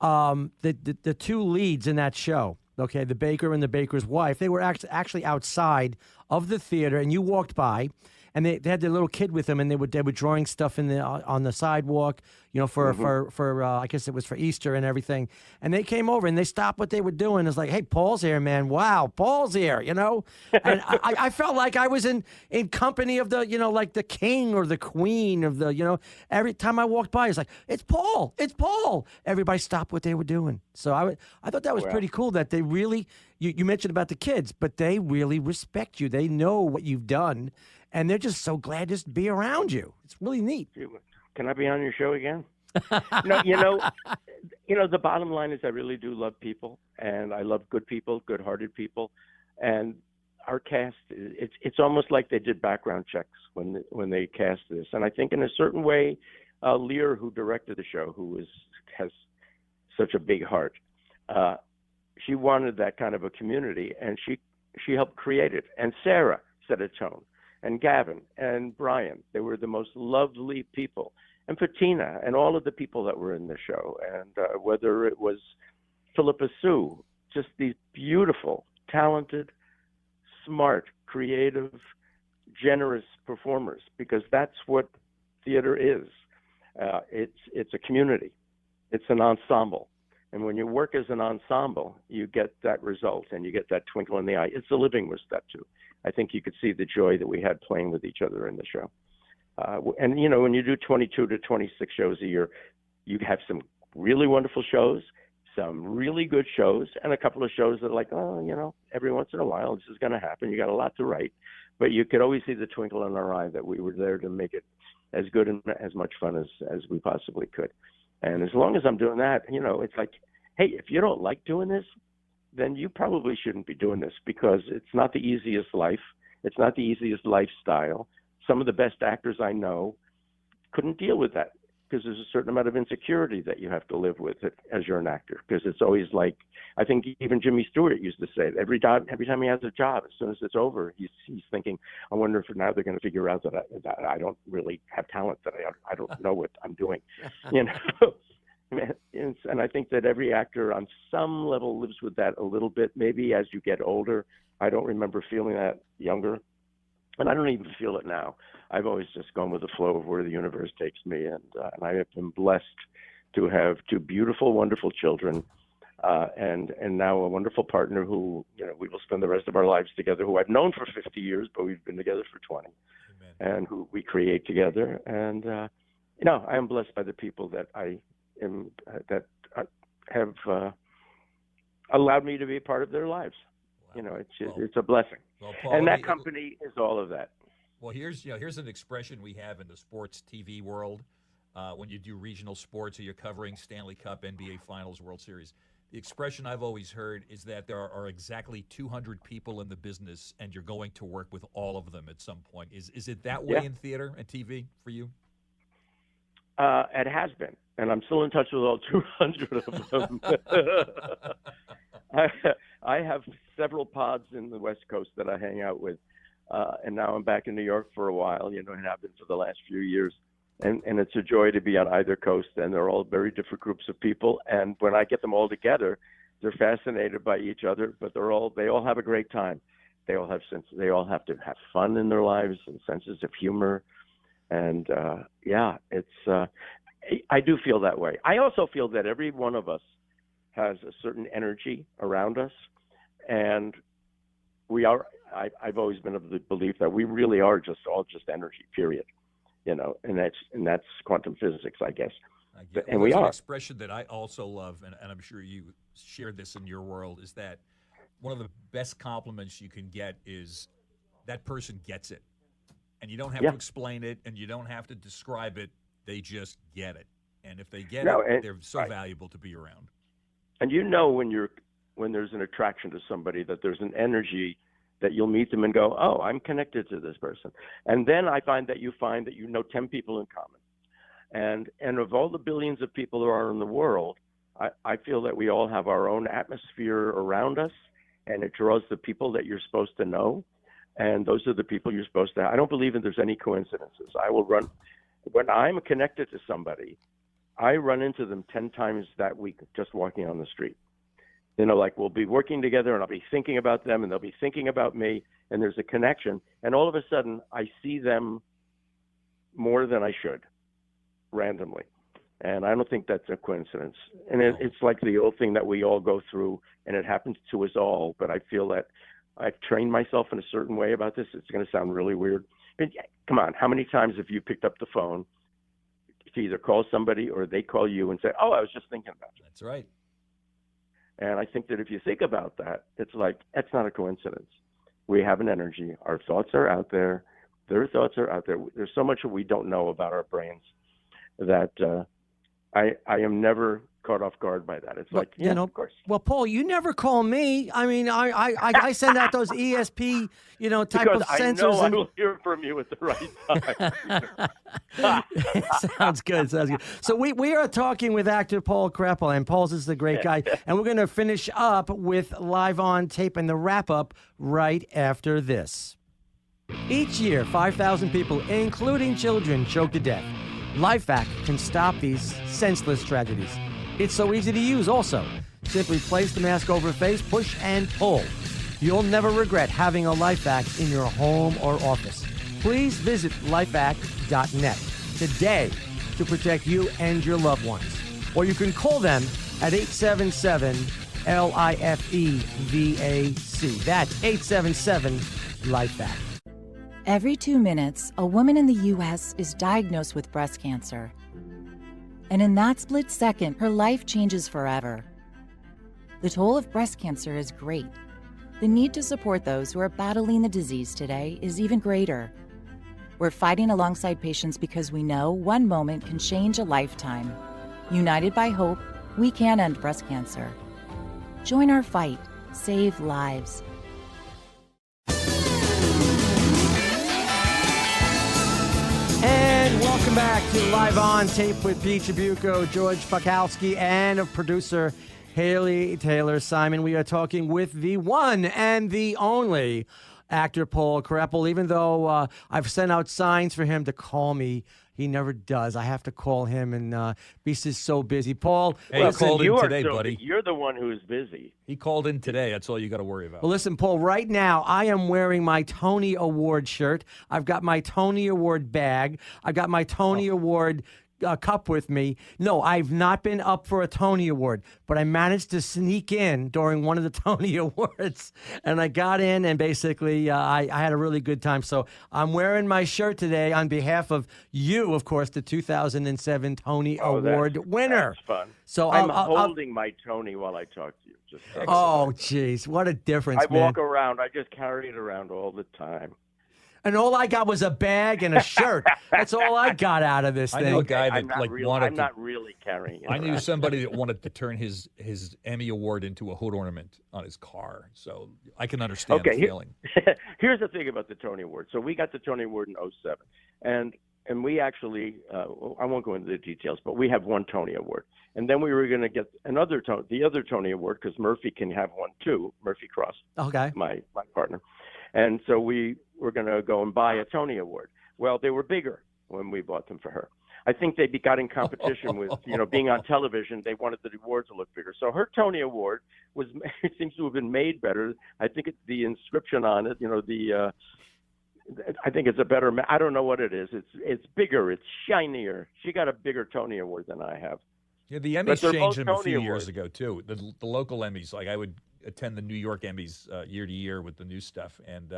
the 2 leads in that show, okay, the baker and the baker's wife, they were actually outside of the theater, and you walked by. And they had their little kid with them, and they were drawing stuff on the sidewalk, for I guess it was for Easter and everything. And they came over and they stopped what they were doing. It's like, hey, Paul's here, man. Wow, Paul's here, And I felt like I was in company of the, like the king or the queen of the, every time I walked by, it's like, it's Paul, it's Paul. Everybody stopped what they were doing. So I thought that was pretty cool that they really, you mentioned about the kids, but they really respect you. They know what you've done. And they're just so glad just to be around you. It's really neat. Can I be on your show again? The bottom line is I really do love people, and I love good people, good-hearted people. And our cast, it's almost like they did background checks when they cast this. And I think in a certain way, Lear, who directed the show, has such a big heart, she wanted that kind of a community, and she helped create it. And Sarah set a tone. And Gavin and Brian, they were the most lovely people. And Patina and all of the people that were in the show. And whether it was Philippa Sue, just these beautiful, talented, smart, creative, generous performers, because that's what theater is. It's a community. It's an ensemble. And when you work as an ensemble, you get that result and you get that twinkle in the eye. It's a living with that, too. I think you could see the joy that we had playing with each other in the show. And, when you do 22 to 26 shows a year, you have some really wonderful shows, some really good shows, and a couple of shows that are like, every once in a while this is going to happen. You got a lot to write. But you could always see the twinkle in our eye that we were there to make it as good and as much fun as we possibly could. And as long as I'm doing that, it's like, hey, if you don't like doing this, then you probably shouldn't be doing this, because it's not the easiest life. It's not the easiest lifestyle. Some of the best actors I know couldn't deal with that, because there's a certain amount of insecurity that you have to live with it as you're an actor, because it's always like, I think even Jimmy Stewart used to say it, every time he has a job, as soon as it's over, he's thinking, I wonder if now they're going to figure out that I don't really have talent, that I don't know what I'm doing. And I think that every actor on some level lives with that a little bit. Maybe as you get older, I don't remember feeling that younger, and I don't even feel it now. I've always just gone with the flow of where the universe takes me, and I have been blessed to have two beautiful, wonderful children, and now a wonderful partner who, we will spend the rest of our lives together, who I've known for 50 years, but we've been together for 20, Amen. And who we create together. And, I am blessed by the people that have allowed me to be a part of their lives. Wow. It's a blessing. Well, Paul, and that company is all of that. Well, here's an expression we have in the sports TV world when you do regional sports or you're covering Stanley Cup, NBA Finals, World Series. The expression I've always heard is that there are exactly 200 people in the business, and you're going to work with all of them at some point. Is it that way in theater and TV for you? It has been, and I'm still in touch with all 200 of them. I have several pods in the West Coast that I hang out with, and now I'm back in New York for a while, and have been for the last few years. And it's a joy to be on either coast, and they're all very different groups of people. And when I get them all together, they're fascinated by each other, but they all have a great time. They all have to have fun in their lives and senses of humor. And I do feel that way. I also feel that every one of us has a certain energy around us, and I've always been of the belief that we really are all just energy, period. And that's quantum physics, I guess. And we are. An expression that I also love, and I'm sure you share this in your world, is that one of the best compliments you can get is that person gets it. And you don't have to explain it, and you don't have to describe it. They just get it. And if they get it, they're so valuable to be around. And when there's an attraction to somebody, that there's an energy that you'll meet them and go, oh, I'm connected to this person. And then I find that you know 10 people in common. And of all the billions of people there are in the world, I feel that we all have our own atmosphere around us, and it draws the people that you're supposed to know. And those are the people you're supposed to have. I don't believe that there's any coincidences. When I'm connected to somebody, I run into them 10 times that week just walking on the street. We'll be working together, and I'll be thinking about them, and they'll be thinking about me, and there's a connection. And all of a sudden, I see them more than I should, randomly. And I don't think that's a coincidence. And it's like the old thing that we all go through, and it happens to us all. But I feel that I've trained myself in a certain way about this. It's going to sound really weird. But come on, how many times have you picked up the phone to either call somebody or they call you and say, oh, I was just thinking about you? That's right. And I think that if you think about that, it's like, that's not a coincidence. We have an energy. Our thoughts are out there. Their thoughts are out there. There's so much that we don't know about our brains that I am never caught off guard by that. It's of course. Well, Paul, you never call me. I mean, I send out those ESP, type because of sensors. I know I will hear from you at the right time. Sounds good. So we are talking with actor Paul Kreppel, and Paul's is the great guy. And we're going to finish up with Live on Tape and the wrap-up right after this. Each year, 5,000 people, including children, choke to death. LifeVac can stop these senseless tragedies. It's so easy to use also. Simply place the mask over your face, push and pull. You'll never regret having a LifeVac in your home or office. Please visit lifevac.net today to protect you and your loved ones. Or you can call them at 877-LIFEVAC. That's 877-LifeVac. Every 2 minutes, a woman in the U.S. is diagnosed with breast cancer. And in that split second, her life changes forever. The toll of breast cancer is great. The need to support those who are battling the disease today is even greater. We're fighting alongside patients because we know one moment can change a lifetime. United by hope, we can end breast cancer. Join our fight. Save lives. And welcome back to Live on Tape with Pete Chabuco, George Pakowski, and producer Haley Taylor Simon. We are talking with the one and the only actor Paul Kreppel. Even though I've sent out signs for him to call me, He never does. I have to call him, and he's just so busy. Paul, Hey, he called in today, buddy. You're the one who's busy. He called in today. That's all you got to worry about. well, listen, Paul, right now I am wearing my Tony Award shirt. I've got my Tony Award bag. I've got my Tony Award cup with me. No, I've not been up for a Tony Award, but I managed to sneak in during one of the Tony Awards, and I got in, and basically I had a really good time. So I'm wearing my shirt today on behalf of you, of course, the 2007 Tony Award winner. That's fun. So I'm holding my Tony while I talk to you. Just oh, geez, what a difference, I walk around. I just carry it around all the time. And all I got was a bag and a shirt. That's all I got out of this thing. I knew a guy that wanted. I'm not really carrying it. I knew somebody that wanted to turn his Emmy Award into a hood ornament on his car. So I can understand the feeling. Here's the thing about the Tony Award. So we got the Tony Award in 2007, and we actually I won't go into the details, but we have one Tony Award, and then we were going to get the other Tony Award because Murphy can have one too. Murphy Cross, my partner, and so we were going to go and buy a Tony Award. Well, they were bigger when we bought them for her. I think they got in competition with, being on television. They wanted the awards to look bigger. So her Tony Award it seems to have been made better. I think it's the inscription on it, I think it's a better, I don't know what it is. It's bigger. It's shinier. She got a bigger Tony Award than I have. Yeah, the Emmys changed them a few years ago, too. The local Emmys, like I would attend the New York Emmys year to year with the new stuff, and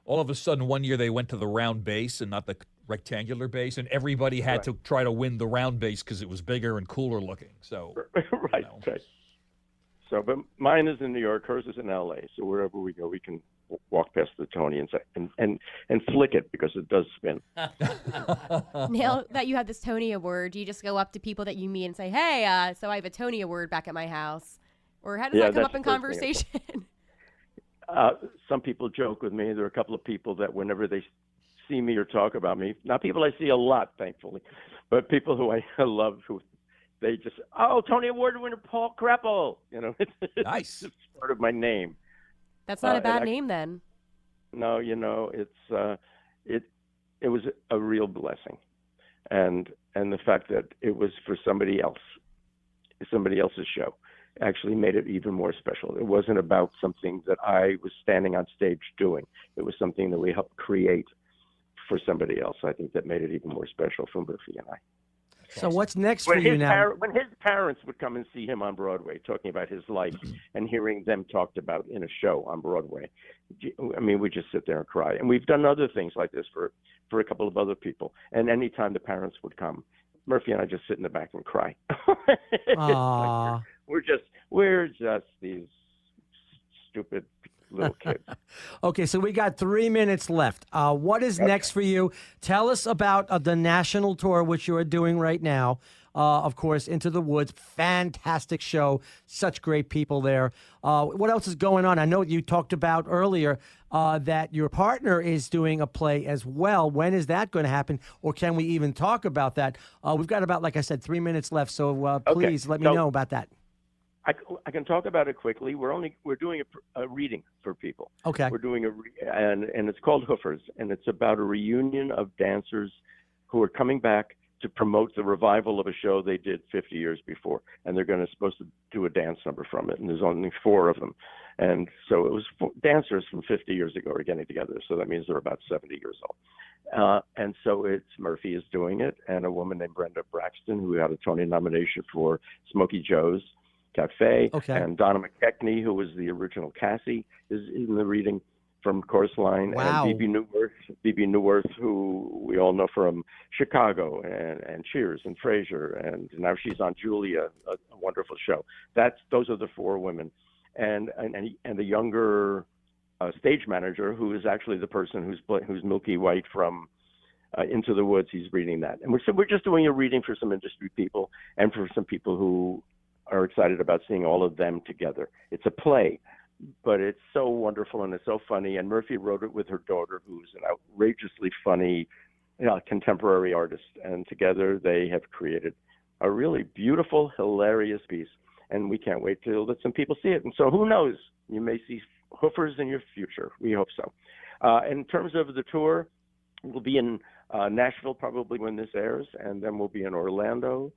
all of a sudden, one year they went to the round base and not the rectangular base, and everybody had to try to win the round base because it was bigger and cooler looking. So right. So, but mine is in New York, hers is in L.A. So wherever we go, we can walk past the Tony and say, and flick it because it does spin. Now that you have this Tony Award, do you just go up to people that you meet and say, "Hey, so I have a Tony Award back at my house," or how does that come up in conversation? Some people joke with me. There are a couple of people that whenever they see me or talk about me, not people I see a lot, thankfully, but people who I love, who they just, Tony Award winner Paul Kreppel. It's nice. It's part of my name. That's not a bad name then. No, it's it was a real blessing, and the fact that it was for somebody else's show actually made it even more special. It wasn't about something that I was standing on stage doing. It was something that we helped create for somebody else. I think that made it even more special for Murphy and I. So what's next for you now? When his parents would come and see him on Broadway, talking about his life and hearing them talked about in a show on Broadway, I mean, we just sit there and cry. And we've done other things like this for a couple of other people. And anytime the parents would come, Murphy and I just sit in the back and cry. Aww. We're just these stupid little kids. Okay, so we got 3 minutes left. What is next for you? Tell us about the national tour, which you are doing right now. Of course, Into the Woods, fantastic show, such great people there. What else is going on? I know you talked about earlier that your partner is doing a play as well. When is that going to happen, or can we even talk about that? We've got about, like I said, 3 minutes left, so please let me know about that. I can talk about it quickly. We're doing a reading for people. Okay. We're doing and it's called Hoofers, and it's about a reunion of dancers who are coming back to promote the revival of a show they did 50 years before, and they're supposed to do a dance number from it, and there's only 4 of them, and so it was dancers from 50 years ago are getting together, so that means they're about 70 years old, and so Murphy is doing it, and a woman named Brenda Braxton, who got a Tony nomination for Smokey Joe's Cafe, and Donna McKechnie, who was the original Cassie, is in the reading from Chorus Line. Wow. And Bebe Neuwirth, who we all know from Chicago and Cheers and Frasier, and now she's on Julia, a wonderful show. Those are the 4 women, and the younger stage manager, who is actually the person who's Milky White from Into the Woods. He's reading that, and we're just doing a reading for some industry people and for some people who are excited about seeing all of them together. It's a play, but it's so wonderful and it's so funny. And Murphy wrote it with her daughter, who's an outrageously funny contemporary artist. And together they have created a really beautiful, hilarious piece. And we can't wait to let some people see it. And so who knows? You may see Hoofers in your future. We hope so. In terms of the tour, we'll be in Nashville probably when this airs, and then we'll be in Orlando.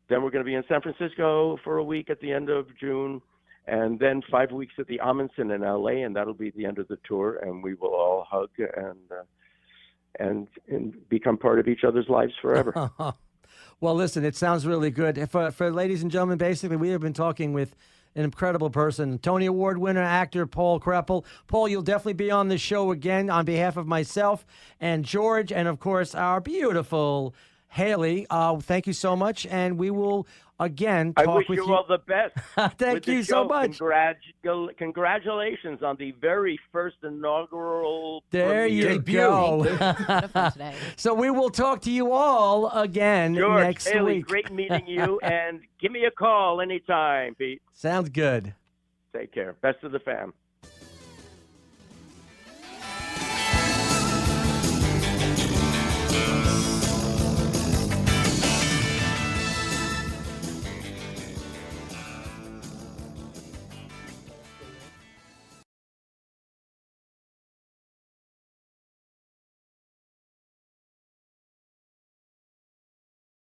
Then we're going to be in San Francisco for a week at the end of June, and then 5 weeks at the Amundsen in LA, and that'll be the end of the tour, and we will all hug and become part of each other's lives forever. Well, listen, it sounds really good. For ladies and gentlemen, basically, we have been talking with an incredible person, Tony Award winner, actor Paul Kreppel. Paul, you'll definitely be on the show again on behalf of myself and George, and of course our beautiful Haley. Thank you so much, and we will again talk I wish with you all the best. Thank you so much. Congratulations on the very first inaugural There you go. Today. So we will talk to you all again George, next Haley, week. great meeting you, and give me a call anytime, Pete. Sounds good. Take care. Best of the fam.